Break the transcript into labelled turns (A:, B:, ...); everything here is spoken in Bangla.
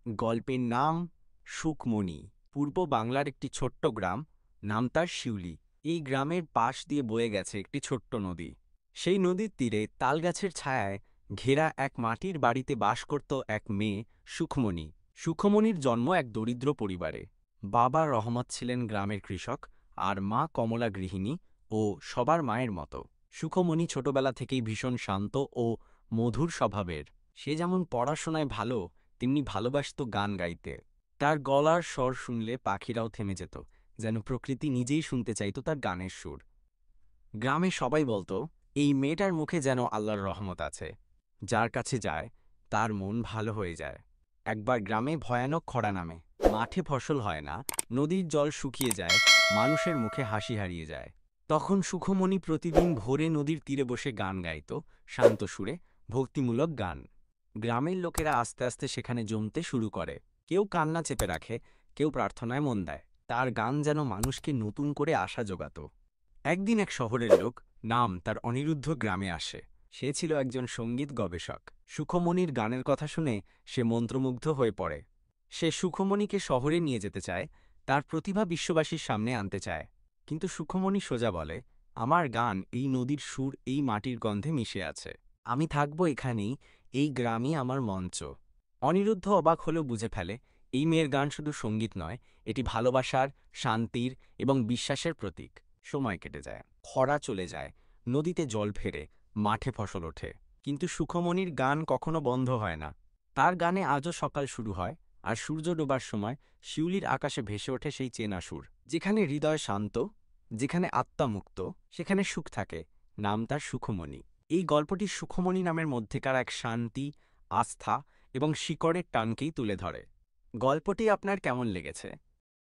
A: গল্পের নাম সুখমণি। পূর্ব বাংলার একটি ছোট্ট গ্রাম, নাম তার শিউলি। এই গ্রামের পাশ দিয়ে বয়ে গেছে একটি ছোট্ট নদী। সেই নদীর তীরে তালগাছের ছায়ায় ঘেরা এক মাটির বাড়িতে বাস করত এক মেয়ে, সুখমণি। সুখমণির জন্ম এক দরিদ্র পরিবারে। বাবা রহমত ছিলেন গ্রামের কৃষক, আর মা কমলা গৃহিণী ও সবার মায়ের মতো। সুখমণি ছোটবেলা থেকেই ভীষণ শান্ত ও মধুর স্বভাবের। সে যেমন পড়াশোনায় ভালো, তেমনি ভালোবাসত গান গাইতে। তার গলার স্বর শুনলে পাখিরাও থেমে যেত, যেন প্রকৃতি নিজেই শুনতে চাইত তার গানের সুর। গ্রামে সবাই বলতো, এই মেয়েটার মুখে যেন আল্লাহর রহমত আছে। যার কাছে যায় তার মন ভালো হয়ে যায়। একবার গ্রামে ভয়ানক খরা নামে। মাঠে ফসল হয় না, নদীর জল শুকিয়ে যায়, মানুষের মুখে হাসি হারিয়ে যায়। তখন সুখমণি প্রতিদিন ভোরে নদীর তীরে বসে গান গাইত, শান্ত সুরে, ভক্তিমূলক গান। গ্রামের লোকেরা আস্তে আস্তে সেখানে জমতে শুরু করে। কেউ কান্না চেপে রাখে, কেউ প্রার্থনায় মন দেয়। তার গান যেন মানুষকে নতুন করে আশা জোগাত। একদিন এক শহরের লোক, নাম তার অনিরুদ্ধ, গ্রামে আসে। সে ছিল একজন সঙ্গীত গবেষক। সুখমণির গানের কথা শুনে সে মন্ত্রমুগ্ধ হয়ে পড়ে। সে সুখমণিকে শহরে নিয়ে যেতে চায়, তার প্রতিভা বিশ্ববাসীর সামনে আনতে চায়। কিন্তু সুখমণি সোজা বলে, আমার গান এই নদীর সুর, এই মাটির গন্ধে মিশে আছে। আমি থাকব এখানেই, এই গ্রামই আমার মঞ্চ। অনিরুদ্ধ অবাক হলেও বুঝে ফেলে, এই মেয়ের গান শুধু সঙ্গীত নয়, এটি ভালোবাসার, শান্তির এবং বিশ্বাসের প্রতীক। সময় কেটে যায়, খরা চলে যায়, নদীতে জল ফেরে, মাঠে ফসল ওঠে। কিন্তু সুখমণির গান কখনো বন্ধ হয় না। তার গানে আজও সকাল শুরু হয়, আর সূর্য ডোবার সময় শিউলির আকাশে ভেসে ওঠে সেই চেনা সুর। যেখানে হৃদয় শান্ত, যেখানে আত্মা মুক্ত, সেখানে সুখ থাকে। নাম তার সুখমণি। এই গল্পটি সুখমণি নামের মধ্যেকার এক শান্তি, আস্থা এবং শিকড়ের টানকেই তুলে ধরে। গল্পটি আপনার কেমন লেগেছে